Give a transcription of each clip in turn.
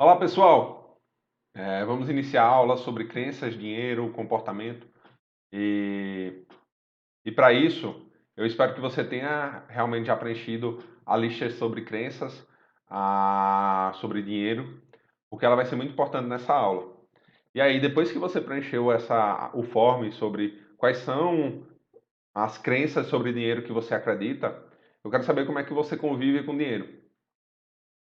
Olá, pessoal! Vamos iniciar a aula sobre crenças, dinheiro, comportamento. E, e para isso, eu espero que você tenha realmente já preenchido a lista sobre crenças, sobre dinheiro, porque ela vai ser muito importante nessa aula. E aí, depois que você preencheu o form sobre quais são as crenças sobre dinheiro que você acredita, eu quero saber como é que você convive com dinheiro.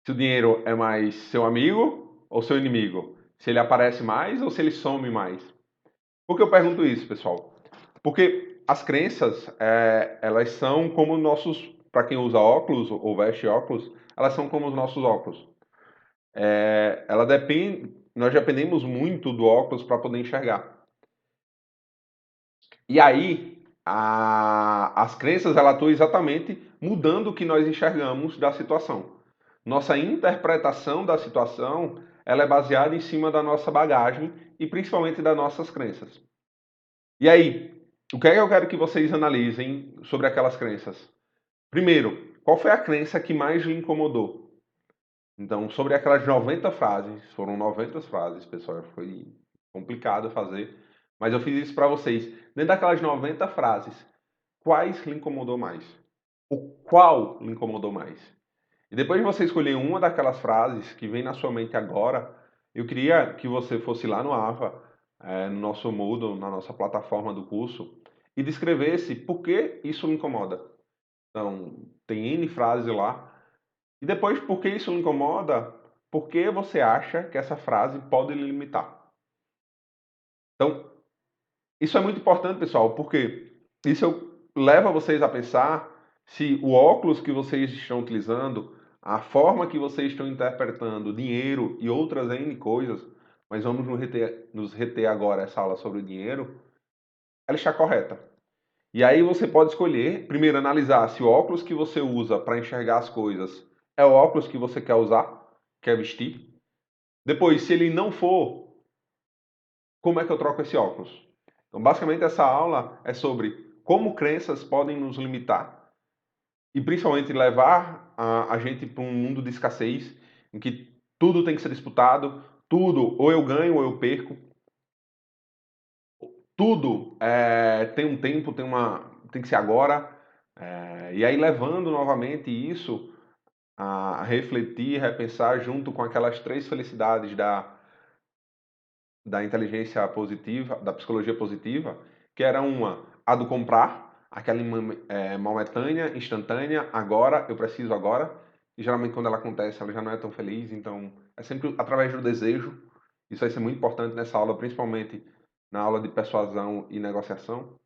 Se o dinheiro é mais seu amigo ou seu inimigo? Se ele aparece mais ou se ele some mais? Por que eu pergunto isso, pessoal? Porque as crenças, elas são como nossos, para quem usa óculos ou veste óculos, elas são como os nossos óculos. Nós dependemos muito do óculos para poder enxergar. E aí, as crenças, elas atuam exatamente mudando o que nós enxergamos da situação. Nossa interpretação da situação, ela é baseada em cima da nossa bagagem e principalmente das nossas crenças. E aí, o que é que eu quero que vocês analisem sobre aquelas crenças? Primeiro, qual foi a crença que mais lhe incomodou? Então, sobre aquelas 90 frases, foram 90 frases, pessoal, foi complicado fazer, mas eu fiz isso para vocês. Dentro daquelas 90 frases, quais lhe incomodou mais? O qual lhe incomodou mais? E depois de você escolher uma daquelas frases que vem na sua mente agora, eu queria que você fosse lá no AVA, no nosso Moodle, na nossa plataforma do curso, e descrevesse por que isso lhe incomoda. Então, tem N frases lá. E depois, por que isso lhe incomoda? Por que você acha que essa frase pode lhe limitar? Então, isso é muito importante, pessoal, porque isso leva vocês a pensar se o óculos que vocês estão utilizando, a forma que vocês estão interpretando dinheiro e outras N coisas, mas vamos nos reter agora essa aula sobre o dinheiro, ela está correta. E aí você pode escolher, primeiro analisar se o óculos que você usa para enxergar as coisas é o óculos que você quer usar, quer vestir. Depois, se ele não for, como é que eu troco esse óculos? Então, basicamente, essa aula é sobre como crenças podem nos limitar e, principalmente, levar a gente para um mundo de escassez, em que tudo tem que ser disputado, tudo, ou eu ganho ou eu perco, tudo tem um tempo, tem que ser agora. E aí, levando novamente isso a refletir, repensar junto com aquelas três felicidades da inteligência positiva, da psicologia positiva, que era a do comprar, aquela momentânea, instantânea, agora, eu preciso agora, e geralmente quando ela acontece ela já não é tão feliz, então é sempre através do desejo. Isso vai ser muito importante nessa aula, principalmente na aula de persuasão e negociação.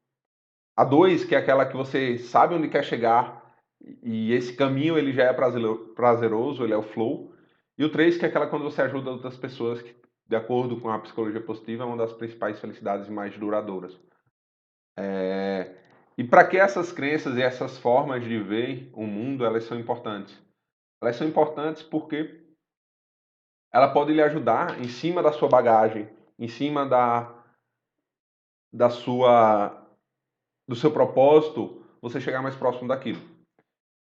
A dois, que é aquela que você sabe onde quer chegar, e esse caminho ele já é prazeroso, ele é o flow. E o três, que é aquela quando você ajuda outras pessoas, que, de acordo com a psicologia positiva, é uma das principais felicidades mais duradouras. E para que essas crenças e essas formas de ver o mundo, elas são importantes? Elas são importantes porque ela pode lhe ajudar em cima da sua bagagem, em cima da sua, do seu propósito, você chegar mais próximo daquilo.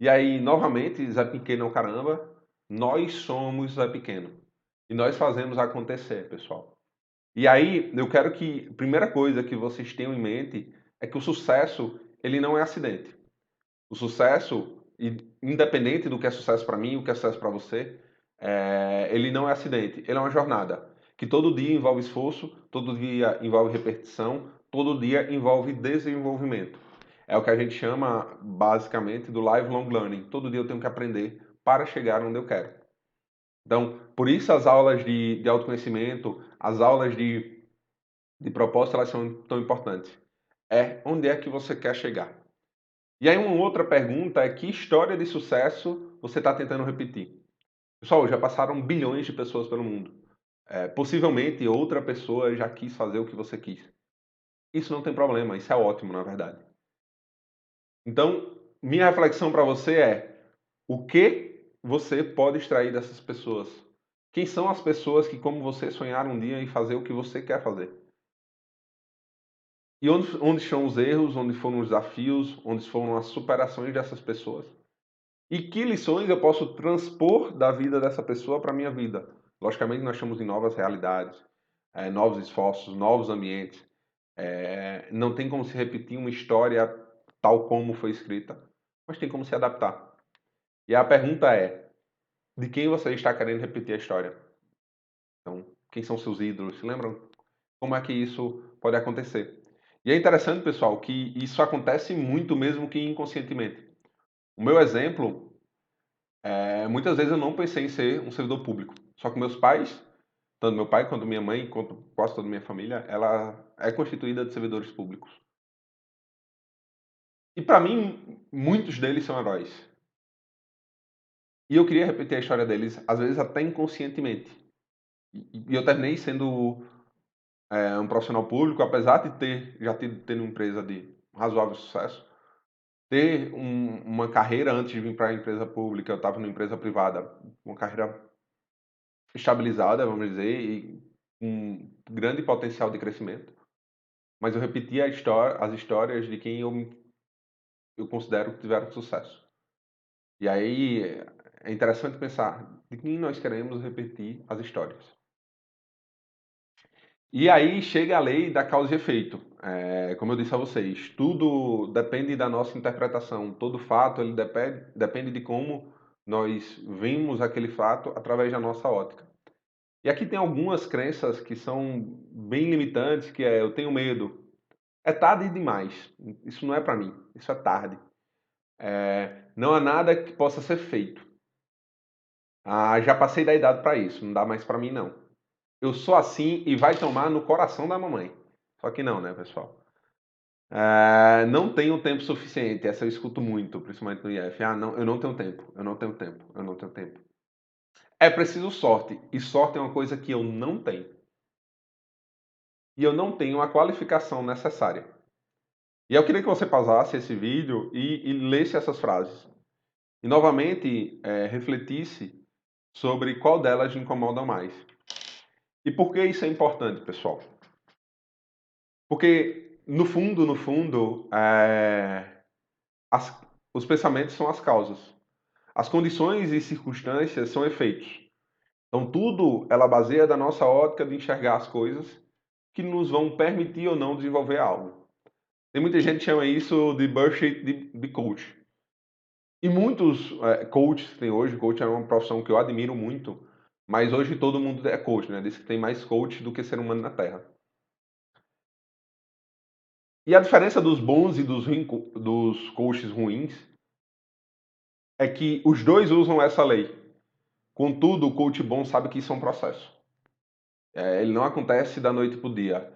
E aí, novamente, Zé Pequeno é o caramba, nós somos Zé Pequeno. E nós fazemos acontecer, pessoal. E aí, eu quero que, a primeira coisa que vocês tenham em mente é que o sucesso, ele não é acidente. O sucesso, independente do que é sucesso para mim, o que é sucesso para você, ele não é acidente, ele é uma jornada. Que todo dia envolve esforço, todo dia envolve repetição, todo dia envolve desenvolvimento. É o que a gente chama, basicamente, do lifelong learning. Todo dia eu tenho que aprender para chegar onde eu quero. Então, por isso as aulas de autoconhecimento, as aulas de propósito, elas são tão importantes. Onde é que você quer chegar? E aí uma outra pergunta é: que história de sucesso você está tentando repetir? Pessoal, já passaram bilhões de pessoas pelo mundo. Possivelmente outra pessoa já quis fazer o que você quis. Isso não tem problema, isso é ótimo, na verdade. Então, minha reflexão para você é: o que você pode extrair dessas pessoas? Quem são as pessoas que, como você, sonharam um dia em fazer o que você quer fazer? E onde estão os erros, onde foram os desafios, onde foram as superações dessas pessoas? E que lições eu posso transpor da vida dessa pessoa para a minha vida? Logicamente, nós estamos em novas realidades, novos esforços, novos ambientes. Não tem como se repetir uma história tal como foi escrita, mas tem como se adaptar. E a pergunta é, de quem você está querendo repetir a história? Então, quem são seus ídolos? Se lembram? Como é que isso pode acontecer? E é interessante, pessoal, que isso acontece muito mesmo que inconscientemente. O meu exemplo, muitas vezes eu não pensei em ser um servidor público. Só que meus pais, tanto meu pai quanto minha mãe, quanto quase toda a minha família, ela é constituída de servidores públicos. E para mim, muitos deles são heróis. E eu queria repetir a história deles, às vezes até inconscientemente. E eu terminei sendo um profissional público, apesar de ter uma empresa de razoável sucesso, ter uma carreira antes de vir para a empresa pública, eu estava numa empresa privada, uma carreira estabilizada, vamos dizer, e com grande potencial de crescimento. Mas eu repetia as histórias de quem eu considero que tiveram sucesso. E aí é interessante pensar de quem nós queremos repetir as histórias. E aí chega a lei da causa e efeito. Como eu disse a vocês, tudo depende da nossa interpretação. Todo fato ele depende de como nós vimos aquele fato através da nossa ótica. E aqui tem algumas crenças que são bem limitantes, que é eu tenho medo. É tarde demais. Isso não é para mim. Isso é tarde. Não há nada que possa ser feito. Já passei da idade para isso. Não dá mais para mim não. Eu sou assim e vai tomar no coração da mamãe. Só que não, né, pessoal? Não tenho tempo suficiente. Essa eu escuto muito, principalmente no IF. Não, eu não tenho tempo. Eu não tenho tempo. Eu não tenho tempo. É preciso sorte. E sorte é uma coisa que eu não tenho. E eu não tenho a qualificação necessária. E eu queria que você pausasse esse vídeo e lesse essas frases. E novamente refletisse sobre qual delas te incomoda mais. E por que isso é importante, pessoal? Porque, no fundo, os pensamentos são as causas. As condições e circunstâncias são efeitos. Então, tudo ela baseia da nossa ótica de enxergar as coisas que nos vão permitir ou não desenvolver algo. Tem muita gente que chama isso de bullshit de coach. E muitos coaches que tem hoje, coach é uma profissão que eu admiro muito, mas hoje todo mundo é coach, né? Diz que tem mais coach do que ser humano na Terra. E a diferença dos bons e dos coaches ruins é que os dois usam essa lei. Contudo, o coach bom sabe que isso é um processo. Ele não acontece da noite para o dia.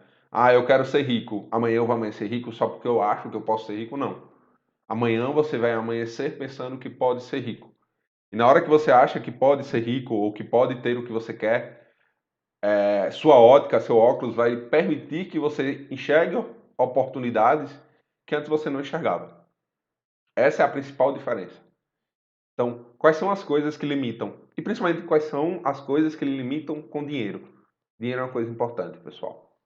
Eu quero ser rico. Amanhã eu vou amanhecer rico só porque eu acho que eu posso ser rico. Não. Amanhã você vai amanhecer pensando que pode ser rico. E na hora que você acha que pode ser rico ou que pode ter o que você quer, sua ótica, seu óculos vai permitir que você enxergue oportunidades que antes você não enxergava. Essa é a principal diferença. Então, quais são as coisas que limitam? E principalmente quais são as coisas que limitam com dinheiro? Dinheiro é uma coisa importante, pessoal.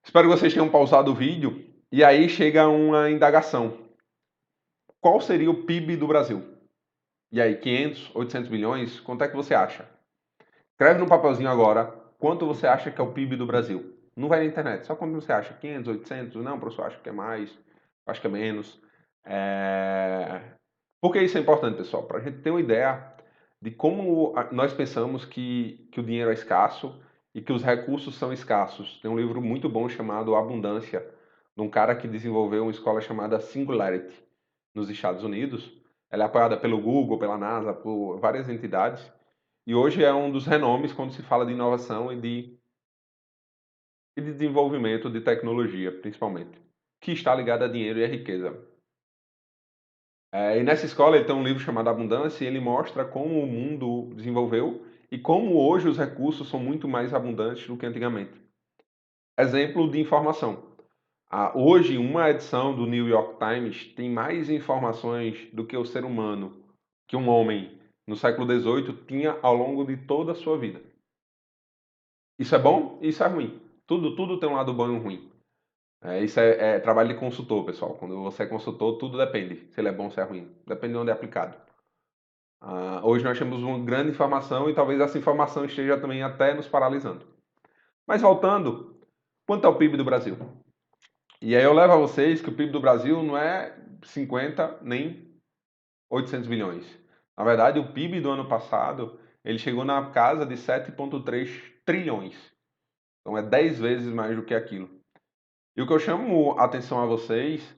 Espero que vocês tenham pausado o vídeo e aí chega uma indagação. Qual seria o PIB do Brasil? E aí, 500, 800 bilhões? Quanto é que você acha? Escreve no papelzinho agora quanto você acha que é o PIB do Brasil. Não vai na internet, só quanto você acha. 500, 800? Não, professor, acho que é mais, acho que é menos. Por que isso é importante, pessoal? Para a gente ter uma ideia de como nós pensamos que o dinheiro é escasso e que os recursos são escassos. Tem um livro muito bom chamado Abundância, de um cara que desenvolveu uma escola chamada Singularity nos Estados Unidos. Ela é apoiada pelo Google, pela NASA, por várias entidades. E hoje é um dos renomes quando se fala de inovação e de desenvolvimento de tecnologia, principalmente, que está ligado a dinheiro e a riqueza. E nessa escola ele tem um livro chamado Abundância e ele mostra como o mundo desenvolveu e como hoje os recursos são muito mais abundantes do que antigamente. Exemplo de informação. Hoje, uma edição do New York Times tem mais informações do que o ser humano, que um homem no século XVIII tinha ao longo de toda a sua vida. Isso é bom e isso é ruim. Tudo tem um lado bom e um ruim. Isso é trabalho de consultor, pessoal. Quando você é consultor, tudo depende. Se ele é bom ou se é ruim. Depende de onde é aplicado. Hoje nós temos uma grande informação e talvez essa informação esteja também até nos paralisando. Mas voltando, quanto ao PIB do Brasil? E aí eu levo a vocês que o PIB do Brasil não é 50 nem 800 bilhões. Na verdade, o PIB do ano passado, ele chegou na casa de 7,3 trilhões. Então é 10 vezes mais do que aquilo. E o que eu chamo a atenção a vocês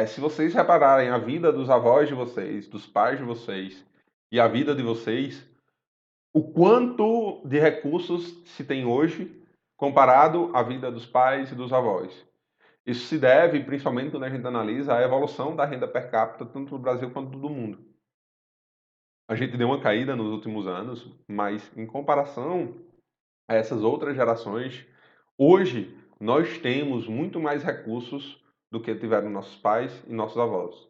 se vocês repararem a vida dos avós de vocês, dos pais de vocês e a vida de vocês, o quanto de recursos se tem hoje comparado à vida dos pais e dos avós. Isso se deve, principalmente quando a gente analisa a evolução da renda per capita, tanto no Brasil quanto no mundo. A gente deu uma caída nos últimos anos, mas em comparação a essas outras gerações, hoje nós temos muito mais recursos do que tiveram nossos pais e nossos avós.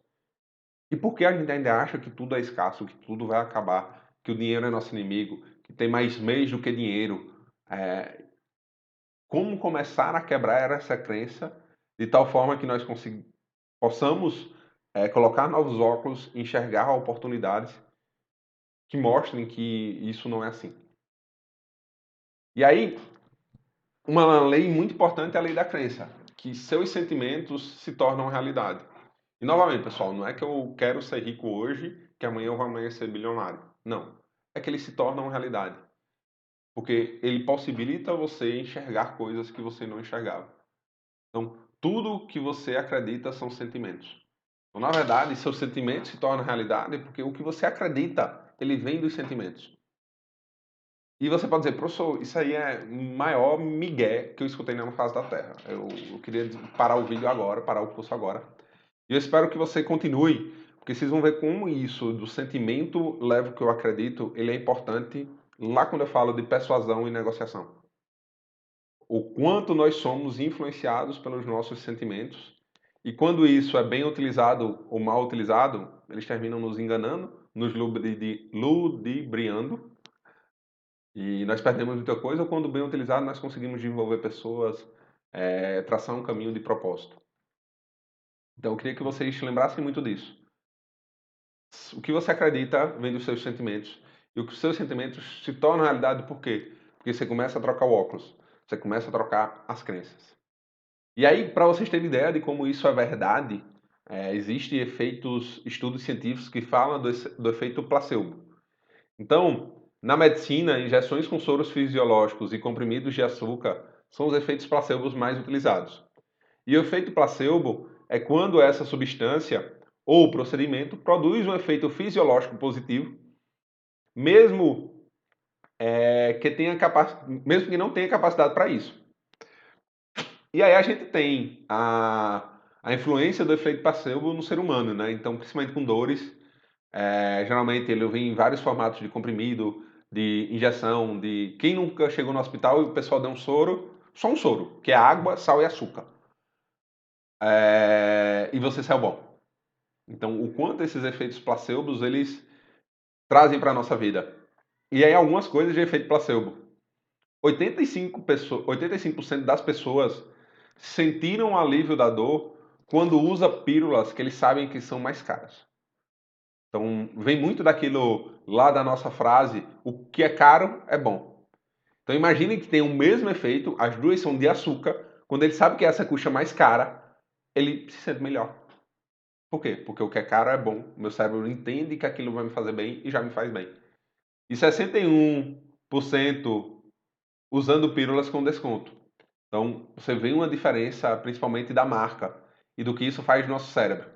E por que a gente ainda acha que tudo é escasso, que tudo vai acabar, que o dinheiro é nosso inimigo, que tem mais meios do que dinheiro? Como começar a quebrar essa crença de tal forma que nós possamos colocar novos óculos, enxergar oportunidades que mostrem que isso não é assim. E aí, uma lei muito importante é a lei da crença, que seus sentimentos se tornam realidade. E novamente, pessoal, não é que eu quero ser rico hoje, que amanhã eu vou amanhecer bilionário. Não. É que eles se tornam realidade. Porque ele possibilita você enxergar coisas que você não enxergava. Então, tudo que você acredita são sentimentos. Então, na verdade, seus sentimentos se tornam realidade porque o que você acredita, ele vem dos sentimentos. E você pode dizer, professor, isso aí é o maior migué que eu escutei na face da Terra. Eu queria parar o vídeo agora, parar o curso agora. E eu espero que você continue, porque vocês vão ver como isso do sentimento leva o que eu acredito, ele é importante lá quando eu falo de persuasão e negociação. O quanto nós somos influenciados pelos nossos sentimentos e quando isso é bem utilizado ou mal utilizado, eles terminam nos enganando, nos ludibriando e nós perdemos muita coisa. Ou quando bem utilizado, nós conseguimos desenvolver pessoas, traçar um caminho de propósito. Então, eu queria que vocês lembrassem muito disso. O que você acredita vem dos seus sentimentos. E os seus sentimentos se tornam realidade por quê? Porque você começa a trocar o óculos. Você começa a trocar as crenças. E aí, para vocês terem ideia de como isso é verdade, existem estudos científicos que falam do efeito placebo. Então, na medicina, injeções com soros fisiológicos e comprimidos de açúcar são os efeitos placebos mais utilizados. E o efeito placebo é quando essa substância ou procedimento produz um efeito fisiológico positivo, mesmo, mesmo que não tenha capacidade para isso. E aí a gente tem a influência do efeito placebo no ser humano, né? Então, principalmente com dores, geralmente ele vem em vários formatos de comprimido, de injeção, de... Quem nunca chegou no hospital e o pessoal deu um soro, só um soro, que é água, sal e açúcar. E você saiu bom. Então, o quanto esses efeitos placebos, eles trazem para a nossa vida. E aí algumas coisas de efeito placebo. 85% das pessoas sentiram alívio da dor quando usa pílulas que eles sabem que são mais caras. Então, vem muito daquilo lá da nossa frase, o que é caro é bom. Então, imagine que tem o mesmo efeito, as duas são de açúcar, quando ele sabe que essa custa mais cara, ele se sente melhor. Por quê? Porque o que é caro é bom. Meu cérebro entende que aquilo vai me fazer bem e já me faz bem. E 61% usando pílulas com desconto. Então, você vê uma diferença, principalmente da marca e do que isso faz no nosso cérebro.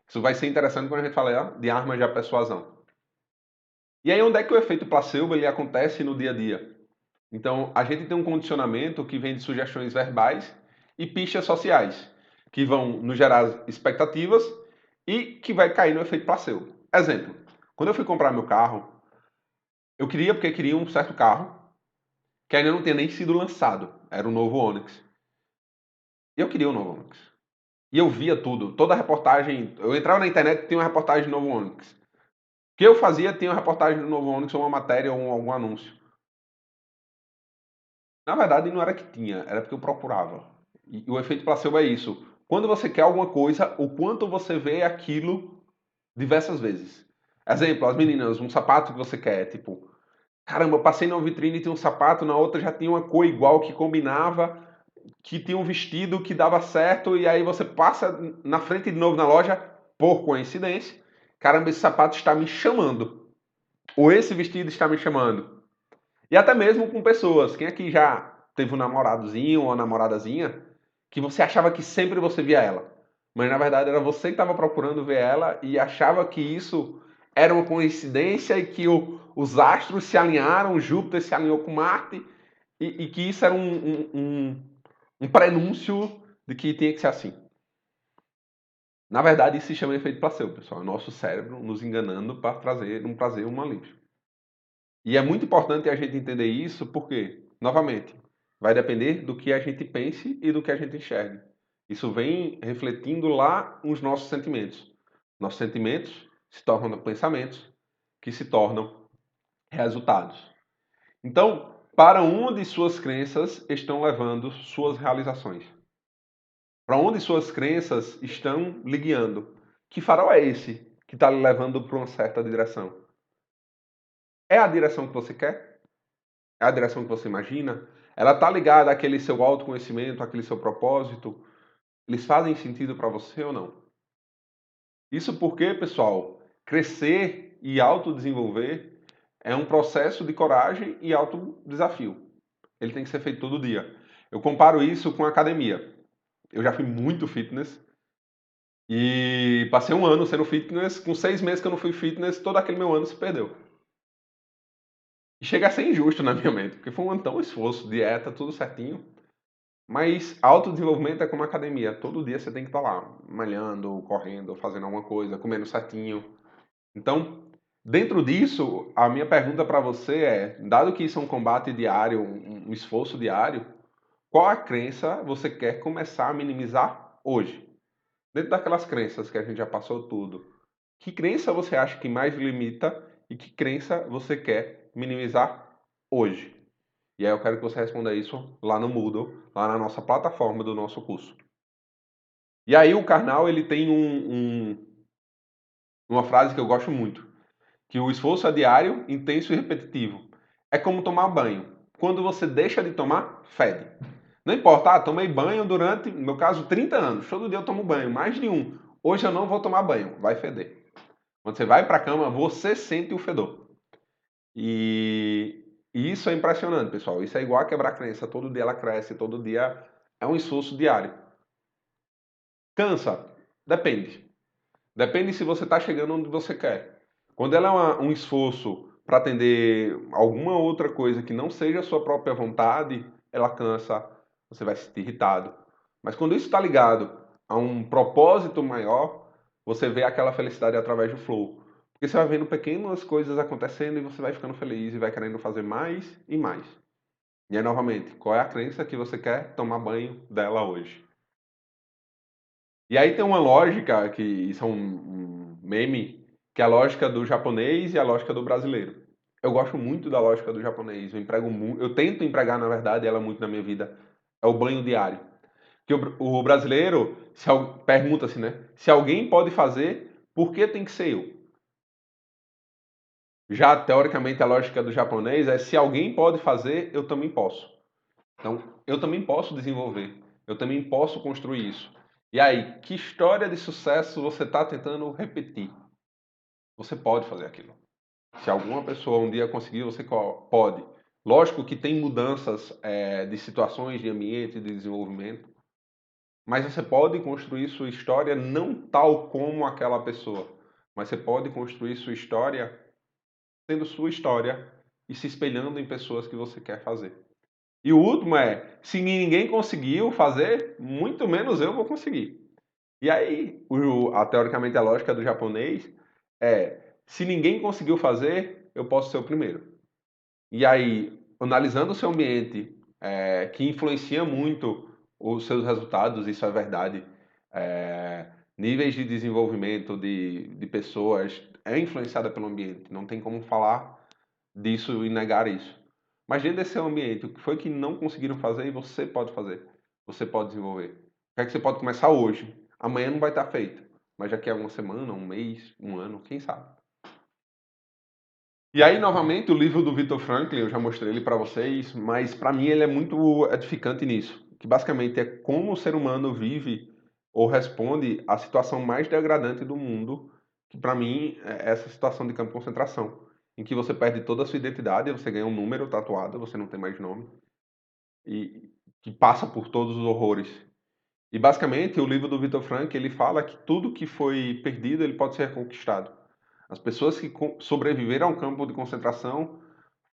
Isso vai ser interessante quando a gente falar de armas de persuasão. E aí, onde é que o efeito placebo ele acontece no dia a dia? Então, a gente tem um condicionamento que vem de sugestões verbais e pistas sociais, que vão nos gerar expectativas e que vai cair no efeito placebo. Exemplo, quando eu fui comprar meu carro, eu queria porque queria um certo carro, que ainda não tinha nem sido lançado. Era o novo Onix. E eu queria o novo Onix. E eu via tudo, toda a reportagem. Eu entrava na internet e tinha uma reportagem do novo Onix. O que eu fazia tinha uma reportagem do novo Onix, ou uma matéria, ou algum anúncio. Na verdade, não era que tinha, era porque eu procurava. E o efeito placebo é isso. Quando você quer alguma coisa, o quanto você vê aquilo diversas vezes. Exemplo, as meninas, um sapato que você quer, tipo, caramba, eu passei na vitrine e tinha um sapato, na outra já tinha uma cor igual que combinava, que tinha um vestido que dava certo, e aí você passa na frente de novo na loja, por coincidência, caramba, esse sapato está me chamando. Ou esse vestido está me chamando. E até mesmo com pessoas. Quem aqui já teve um namoradozinho ou uma namoradazinha que você achava que sempre você via ela? Mas na verdade era você que estava procurando ver ela e achava que isso era uma coincidência e que os astros se alinharam, Júpiter se alinhou com Marte e que isso era um prenúncio de que tinha que ser assim. Na verdade, isso se chama efeito placebo, pessoal. É o nosso cérebro nos enganando para trazer um prazer, um alívio. E é muito importante a gente entender isso porque, novamente, vai depender do que a gente pense e do que a gente enxergue. Isso vem refletindo lá nos nossos sentimentos. Nossos sentimentos se tornam pensamentos, que se tornam resultados. Então, para onde suas crenças estão levando suas realizações? Para onde suas crenças estão lhe guiando? Que farol é esse que está lhe levando para uma certa direção? É a direção que você quer? É a direção que você imagina? Ela está ligada àquele seu autoconhecimento, àquele seu propósito? Eles fazem sentido para você ou não? Isso porque, pessoal, crescer e autodesenvolver é um processo de coragem e autodesafio. Ele tem que ser feito todo dia. Eu comparo isso com a academia. Eu já fui muito fitness e passei um ano sendo fitness. Com 6 meses que eu não fui fitness, todo aquele meu ano se perdeu. E chega a ser injusto na minha mente, porque foi um ano tão esforço, dieta, tudo certinho. Mas autodesenvolvimento é como academia. Todo dia você tem que estar lá, malhando, correndo, fazendo alguma coisa, comendo certinho. Então, dentro disso, a minha pergunta para você é, dado que isso é um combate diário, um esforço diário, qual a crença você quer começar a minimizar hoje? Dentro daquelas crenças que a gente já passou tudo, que crença você acha que mais limita e que crença você quer minimizar hoje? E aí eu quero que você responda isso lá no Moodle, lá na nossa plataforma do nosso curso. E aí o Karnal, ele tem uma frase que eu gosto muito, que o esforço é diário, intenso e repetitivo. É como tomar banho. Quando você deixa de tomar, fede. Não importa, tomei banho durante, no meu caso, 30 anos. Todo dia eu tomo banho, mais de um. Hoje eu não vou tomar banho, vai feder. Quando você vai para a cama, você sente o fedor. E isso é impressionante, pessoal. Isso é igual a quebrar crença. Todo dia ela cresce, todo dia é um esforço diário. Cansa? Depende. Depende se você está chegando onde você quer. Quando ela é um esforço para atender alguma outra coisa que não seja a sua própria vontade, ela cansa, você vai se sentir irritado. Mas quando isso está ligado a um propósito maior, você vê aquela felicidade através do flow. Porque você vai vendo pequenas coisas acontecendo e você vai ficando feliz e vai querendo fazer mais e mais. E aí, novamente, qual é a crença que você quer tomar banho dela hoje? E aí tem uma lógica, que isso é um meme, que é a lógica do japonês e a lógica do brasileiro. Eu gosto muito da lógica do japonês, eu tento empregar, na verdade, ela muito na minha vida, é o banho diário. Que o brasileiro pergunta assim, né? Se alguém pode fazer, por que tem que ser eu? Já, teoricamente, a lógica do japonês é se alguém pode fazer, eu também posso. Então, eu também posso desenvolver, eu também posso construir isso. E aí, que história de sucesso você está tentando repetir? Você pode fazer aquilo. Se alguma pessoa um dia conseguir, você pode. Lógico que tem mudanças de situações, de ambiente, de desenvolvimento, mas você pode construir sua história não tal como aquela pessoa, mas você pode construir sua história tendo sua história e se espelhando em pessoas que você quer fazer. E o último é, se ninguém conseguiu fazer, muito menos eu vou conseguir. E aí, teoricamente, a lógica do japonês é, se ninguém conseguiu fazer, eu posso ser o primeiro. E aí, analisando o seu ambiente, que influencia muito os seus resultados, isso é verdade, níveis de desenvolvimento de pessoas é influenciada pelo ambiente, não tem como falar disso e negar isso. Mas dentro desse seu ambiente, o que foi que não conseguiram fazer e você pode fazer? Você pode desenvolver. O que é que você pode começar hoje? Amanhã não vai estar feito, mas daqui a uma semana, um mês, um ano, quem sabe? E aí, novamente, o livro do Viktor Frankl, eu já mostrei ele para vocês, mas para mim ele é muito edificante nisso, que basicamente é como o ser humano vive ou responde à situação mais degradante do mundo, que para mim é essa situação de campo de concentração, em que você perde toda a sua identidade, você ganha um número tatuado, você não tem mais nome, e que passa por todos os horrores. E basicamente, o livro do Viktor Frankl, ele fala que tudo que foi perdido, ele pode ser reconquistado. As pessoas que sobreviveram ao campo de concentração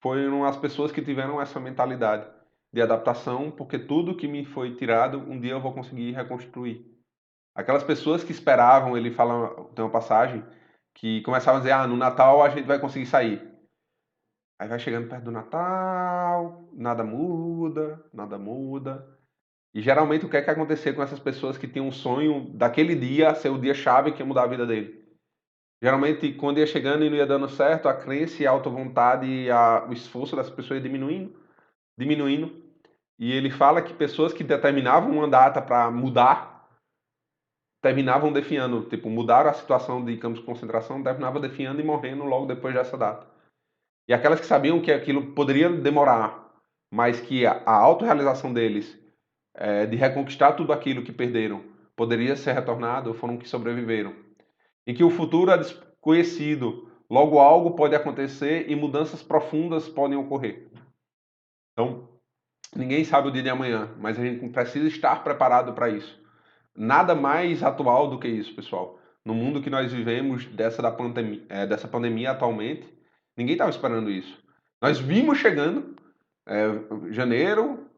foram as pessoas que tiveram essa mentalidade de adaptação, porque tudo que me foi tirado, um dia eu vou conseguir reconstruir. Aquelas pessoas que esperavam, ele fala, tem uma passagem, que começavam a dizer, no Natal a gente vai conseguir sair. Aí vai chegando perto do Natal, nada muda, nada muda. E geralmente o que é que acontecia com essas pessoas que tinham um sonho daquele dia ser o dia chave que ia mudar a vida dele? Geralmente, quando ia chegando e não ia dando certo, a crença e a auto-vontade e o esforço das pessoas ia diminuindo, diminuindo. E ele fala que pessoas que determinavam uma data para mudar, terminavam definhando, tipo, mudaram a situação de campos de concentração, terminavam definhando e morrendo logo depois dessa data. E aquelas que sabiam que aquilo poderia demorar, mas que a autorrealização deles, de reconquistar tudo aquilo que perderam, poderia ser retornado, foram que sobreviveram. Em que o futuro é desconhecido, logo algo pode acontecer e mudanças profundas podem ocorrer. Então, ninguém sabe o dia de amanhã, mas a gente precisa estar preparado para isso. Nada mais atual do que isso, pessoal. No mundo que nós vivemos dessa pandemia atualmente, ninguém estava esperando isso. Nós vimos chegando, janeiro,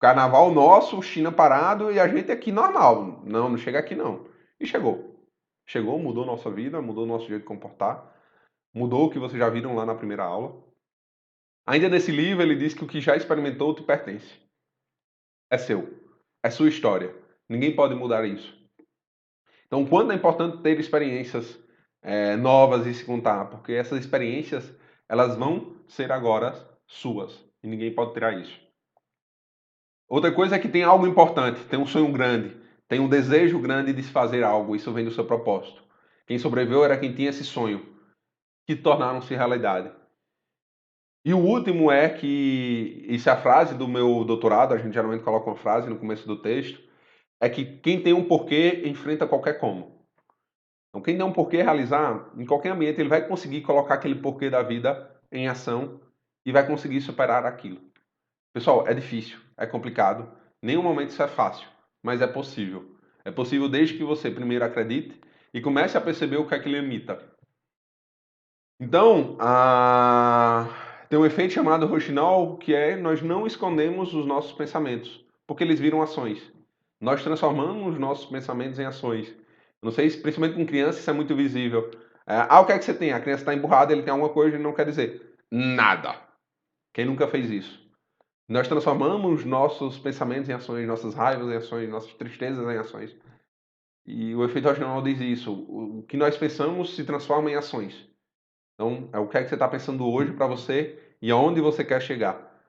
carnaval nosso, China parado e a gente aqui normal. Não, não chega aqui não. E chegou. Chegou, mudou nossa vida, mudou nosso jeito de comportar, mudou o que vocês já viram lá na primeira aula. Ainda nesse livro, ele diz que o que já experimentou te pertence. É seu. É sua história. Ninguém pode mudar isso. Então, quando é importante ter experiências novas e se contar, porque essas experiências elas vão ser agora suas e ninguém pode tirar isso. Outra coisa é que tem algo importante, tem um sonho grande, tem um desejo grande de se fazer algo, isso vem do seu propósito. Quem sobreviveu era quem tinha esse sonho, que tornaram-se realidade. E o último é que, isso é a frase do meu doutorado, a gente geralmente coloca uma frase no começo do texto, é que quem tem um porquê enfrenta qualquer como. Então, quem tem um porquê realizar, em qualquer ambiente, ele vai conseguir colocar aquele porquê da vida em ação e vai conseguir superar aquilo. Pessoal, é difícil, é complicado, nenhum momento isso é fácil, mas é possível. É possível desde que você primeiro acredite e comece a perceber o que é que limita. Então, tem um efeito chamado Rochinol, que é nós não escondemos os nossos pensamentos, porque eles viram ações. Nós transformamos os nossos pensamentos em ações. Não sei se, principalmente com criança, isso é muito visível. O que é que você tem? A criança está emburrada, ele tem alguma coisa e não quer dizer nada. Quem nunca fez isso? Nós transformamos nossos pensamentos em ações, nossas raivas em ações, nossas tristezas em ações. E o efeito Rochinol diz isso. O que nós pensamos se transforma em ações. Então, é o que é que você está pensando hoje para você e aonde você quer chegar.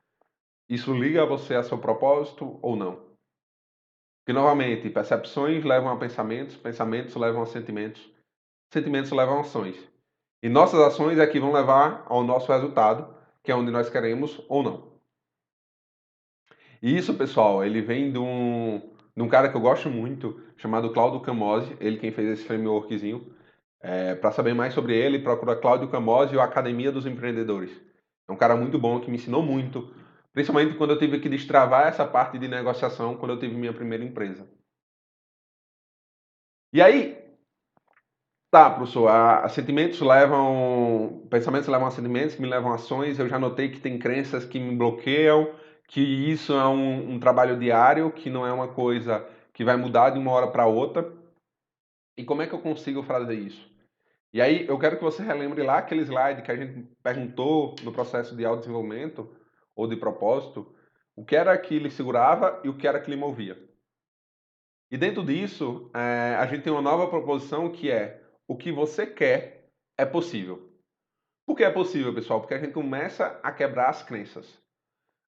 Isso liga você a seu propósito ou não? Porque, novamente, percepções levam a pensamentos, pensamentos levam a sentimentos, sentimentos levam a ações. E nossas ações é que vão levar ao nosso resultado, que é onde nós queremos ou não. E isso, pessoal, ele vem de um cara que eu gosto muito, chamado Claudio Camozzi, ele quem fez esse frameworkzinho. Para saber mais sobre ele, procura Cláudio Camozzi ou Academia dos Empreendedores. É um cara muito bom que me ensinou muito, principalmente quando eu tive que destravar essa parte de negociação quando eu tive minha primeira empresa. E aí, tá, professor, pensamentos levam a sentimentos que me levam a ações. Eu já notei que tem crenças que me bloqueiam, que isso é um trabalho diário, que não é uma coisa que vai mudar de uma hora para outra. E como é que eu consigo fazer isso? E aí, eu quero que você relembre lá aquele slide que a gente perguntou no processo de autodesenvolvimento ou de propósito, o que era que lhe segurava e o que era que lhe movia. E dentro disso, a gente tem uma nova proposição que é o que você quer é possível. Por que é possível, pessoal? Porque a gente começa a quebrar as crenças.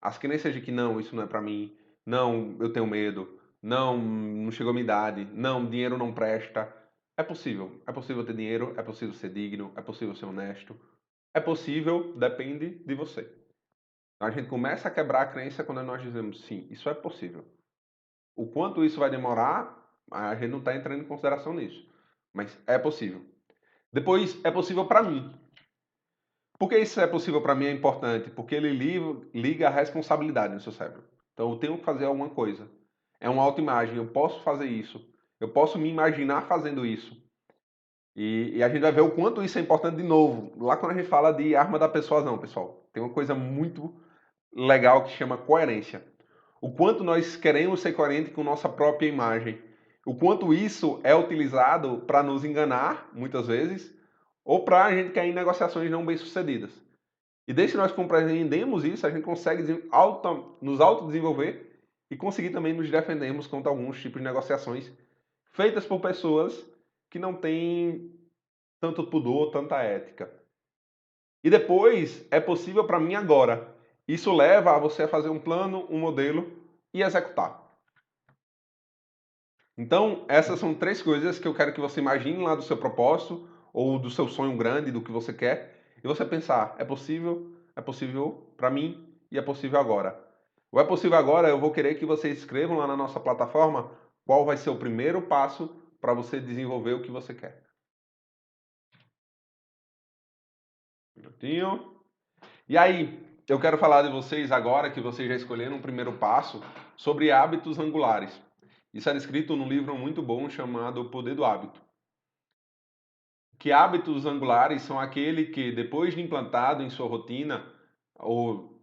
As crenças de que não, isso não é para mim, não, eu tenho medo, não, não chegou a minha idade, não, dinheiro não presta. É possível ter dinheiro, é possível ser digno, é possível ser honesto, É possível, depende de você. A gente começa a quebrar a crença quando nós dizemos sim, isso é possível. O quanto isso vai demorar, a gente não está entrando em consideração nisso. Mas é possível. Depois, é possível para mim. Por que isso é possível para mim é importante? Porque ele liga a responsabilidade no seu cérebro. Então eu tenho que fazer alguma coisa. É uma autoimagem, eu posso fazer isso. Eu posso me imaginar fazendo isso. E a gente vai ver o quanto isso é importante de novo. Lá quando a gente fala de arma da persuasão, pessoal, tem uma coisa muito legal que chama coerência. O quanto nós queremos ser coerentes com nossa própria imagem. O quanto isso é utilizado para nos enganar, muitas vezes, ou para a gente cair em negociações não bem-sucedidas. E desde que nós compreendemos isso, a gente consegue nos autodesenvolver e conseguir também nos defendermos contra alguns tipos de negociações feitas por pessoas que não têm tanto pudor, tanta ética. E depois é possível para mim agora. Isso leva a você a fazer um plano, um modelo e executar. Então, essas são três coisas que eu quero que você imagine lá do seu propósito ou do seu sonho grande, do que você quer, e você pensar, é possível para mim e é possível agora. O é possível agora, eu vou querer que vocês escrevam lá na nossa plataforma qual vai ser o primeiro passo para você desenvolver o que você quer. Um minutinho. E aí, eu quero falar de vocês agora que vocês já escolheram um primeiro passo sobre hábitos angulares. Isso era escrito num livro muito bom chamado O Poder do Hábito. Que hábitos angulares são aquele que, depois de implantado em sua rotina ou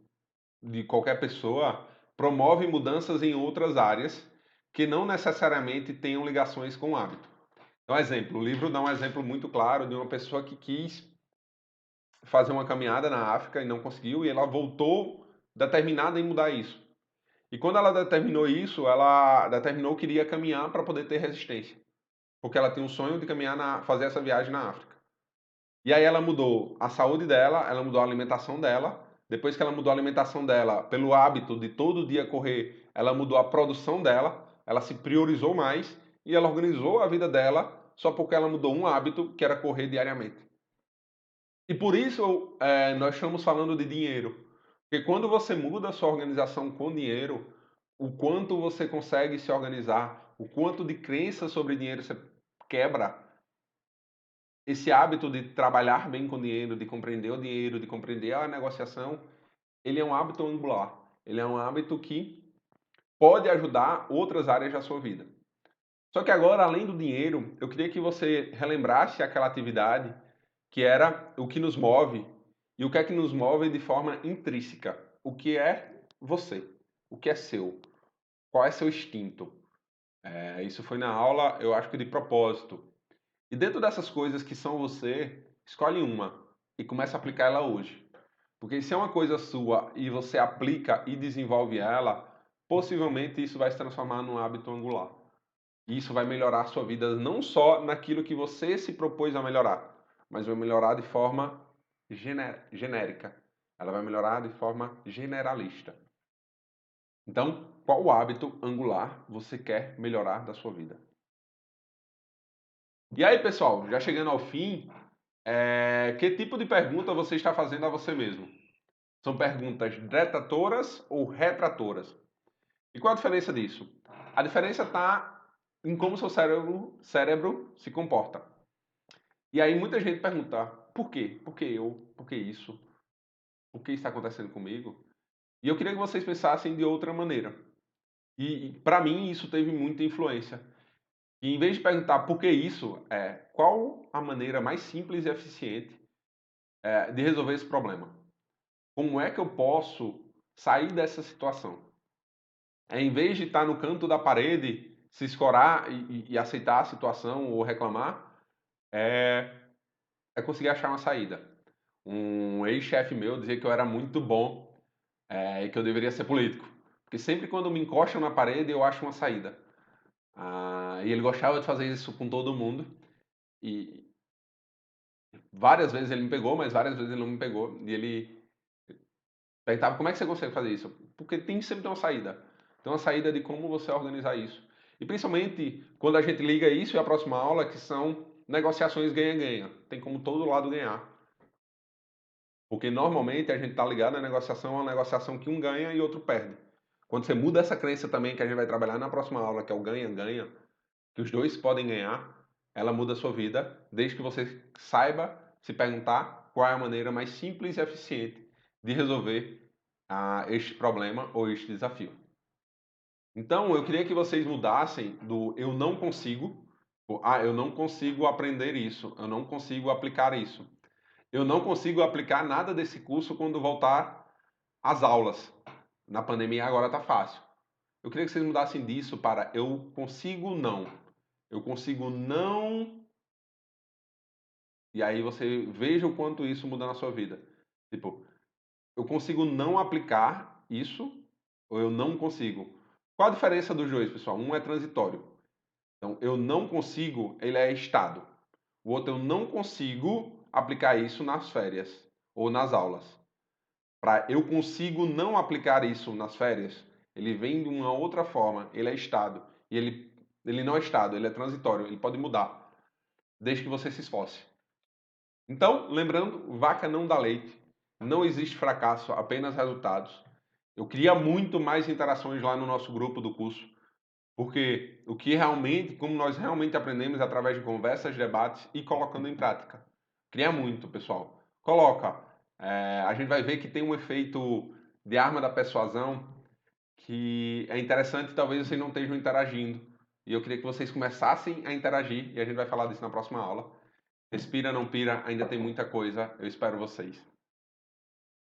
de qualquer pessoa, promove mudanças em outras áreas que não necessariamente tenham ligações com o hábito. Então, exemplo, o livro dá um exemplo muito claro de uma pessoa que quis fazer uma caminhada na África e não conseguiu, e ela voltou determinada em mudar isso. E quando ela determinou isso, ela determinou que iria caminhar para poder ter resistência, porque ela tinha um sonho de fazer essa viagem na África. E aí ela mudou a saúde dela, ela mudou a alimentação dela. Depois que ela mudou a alimentação dela, pelo hábito de todo dia correr, ela mudou a produção dela, ela se priorizou mais e ela organizou a vida dela só porque ela mudou um hábito que era correr diariamente. E por isso nós estamos falando de dinheiro. Porque quando você muda a sua organização com dinheiro, o quanto você consegue se organizar, o quanto de crença sobre dinheiro você quebra, esse hábito de trabalhar bem com dinheiro, de compreender o dinheiro, de compreender a negociação, ele é um hábito angular. Ele é um hábito que pode ajudar outras áreas da sua vida. Só que agora, além do dinheiro, eu queria que você relembrasse aquela atividade que era o que nos move e o que é que nos move de forma intrínseca. O que é você? O que é seu? Qual é seu instinto? Isso foi na aula, eu acho que de propósito. E dentro dessas coisas que são você, escolhe uma e começa a aplicar ela hoje. Porque se é uma coisa sua e você aplica e desenvolve ela, possivelmente isso vai se transformar num hábito angular. E isso vai melhorar a sua vida não só naquilo que você se propôs a melhorar, mas vai melhorar de forma genérica. Ela vai melhorar de forma generalista. Então, qual hábito angular você quer melhorar da sua vida? E aí, pessoal, já chegando ao fim, que tipo de pergunta você está fazendo a você mesmo? São perguntas detratoras ou retratoras? E qual a diferença disso? A diferença está em como seu cérebro se comporta. E aí muita gente pergunta, por quê? Por que eu? Por que isso? O que está acontecendo comigo? E eu queria que vocês pensassem de outra maneira. E para mim isso teve muita influência. E em vez de perguntar por que isso, qual a maneira mais simples e eficiente de resolver esse problema? Como é que eu posso sair dessa situação? Em vez de estar no canto da parede, se escorar e aceitar a situação ou reclamar, é conseguir achar uma saída. Um ex-chefe meu dizia que eu era muito bom e que eu deveria ser político. Porque sempre quando me encostam na parede, eu acho uma saída. E ele gostava de fazer isso com todo mundo. E várias vezes ele me pegou, mas várias vezes ele não me pegou. E ele perguntava, como é que você consegue fazer isso? Porque tem sempre ter uma saída. Tem uma saída de como você organizar isso. E principalmente quando a gente liga isso e a próxima aula, que são negociações ganha-ganha. Tem como todo lado ganhar. Porque normalmente a gente está ligado à negociação, é uma negociação que um ganha e outro perde. Quando você muda essa crença também, que a gente vai trabalhar na próxima aula, que é o ganha-ganha, que os dois podem ganhar, ela muda a sua vida, desde que você saiba se perguntar qual é a maneira mais simples e eficiente de resolver este problema ou este desafio. Então, eu queria que vocês mudassem do eu não consigo, eu não consigo aprender isso, eu não consigo aplicar isso. Eu não consigo aplicar nada desse curso quando voltar às aulas. Na pandemia agora tá fácil. Eu queria que vocês mudassem disso para eu consigo não. Eu consigo não. E aí você veja o quanto isso muda na sua vida. Tipo, eu consigo não aplicar isso ou eu não consigo. Qual a diferença dos dois, pessoal? Um é transitório. Então, eu não consigo, ele é estado. O outro, eu não consigo aplicar isso nas férias ou nas aulas. Para eu consigo não aplicar isso nas férias, ele vem de uma outra forma, ele é estado. E ele não é estado, ele é transitório, ele pode mudar, desde que você se esforce. Então, lembrando, vaca não dá leite, não existe fracasso, apenas resultados. Eu queria muito mais interações lá no nosso grupo do curso, porque o que realmente, como nós realmente aprendemos através de conversas, debates e colocando em prática. Queria muito, pessoal. Coloca. A gente vai ver que tem um efeito de arma da persuasão que é interessante, talvez vocês não estejam interagindo. E eu queria que vocês começassem a interagir, e a gente vai falar disso na próxima aula. Respira, não pira, ainda tem muita coisa. Eu espero vocês.